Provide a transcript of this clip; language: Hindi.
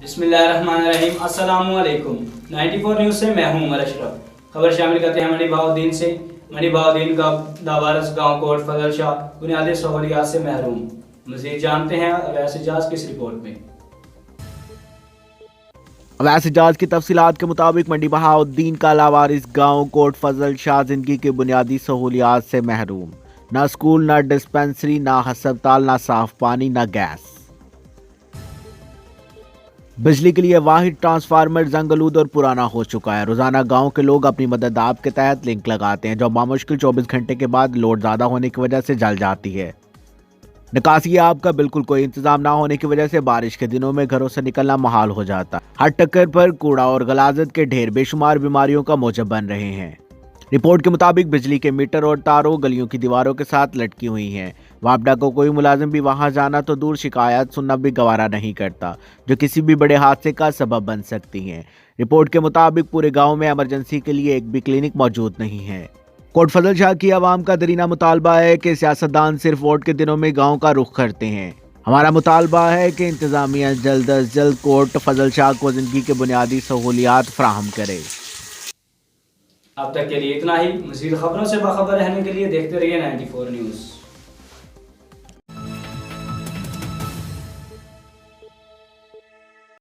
बिस्मिल्लाहिर्रहमानिर्रहीम। अस्सलामुअलैकुम। 94 न्यूज़ से मैं हूं उमर अशरफ। खबर शामिल करते हैं मंडी बहाउद्दीन से। मंडी बहाउद्दीन का दावारस गांव कोट फजल शाह बुनियादी सहूलियात से महरूम। मज़ीद जानते हैं अवैस इजाज़ की इस रिपोर्ट में। अवैस इजाज़ की तफसीलात के मुताबिक मंडी बहाउद्दीन का लावारिस गांव कोट फजल शाह जिंदगी के बुनियादी सहूलियात से महरूम। ना स्कूल, ना डिस्पेंसरी, ना हस्पताल, ना साफ पानी, ना गैस। बिजली के लिए वाहिद ट्रांसफार्मर जंगलूद और पुराना हो चुका है। रोजाना गांव के लोग अपनी मदद आप के तहत लिंक लगाते हैं, जो बामुश्किल 24 घंटे के बाद लोड ज्यादा होने की वजह से जल जाती है। निकासी आब का बिल्कुल कोई इंतजाम ना होने की वजह से बारिश के दिनों में घरों से निकलना महाल हो जाता। हर टक्कर पर कूड़ा और गलाजत के ढेर बेशुमार बीमारियों का मौजब बन रहे हैं। रिपोर्ट के मुताबिक बिजली के मीटर और तारों गलियों की दीवारों के साथ लटकी हुई हैं। वापडा को कोई मुलाजिम भी वहां जाना तो दूर शिकायत सुनना भी गवारा नहीं करता, जो किसी भी बड़े हादसे का सबब बन सकती हैं। रिपोर्ट के मुताबिक पूरे गांव में इमरजेंसी के लिए एक भी क्लिनिक मौजूद नहीं है। कोट फजल शाह की आवाम का दरीना मुतालबा है कि सियासतदान सिर्फ वोट के दिनों में गांव का रुख करते हैं। हमारा मुतालबा है कि इंतजामिया जल्द अज जल्द कोट फजल शाह को जिंदगी के बुनियादी सहूलियात फराहम करे। अब तक के लिए इतना ही। मज़ीद खबरों से बाखबर रहने के लिए देखते रहिए 94 न्यूज़।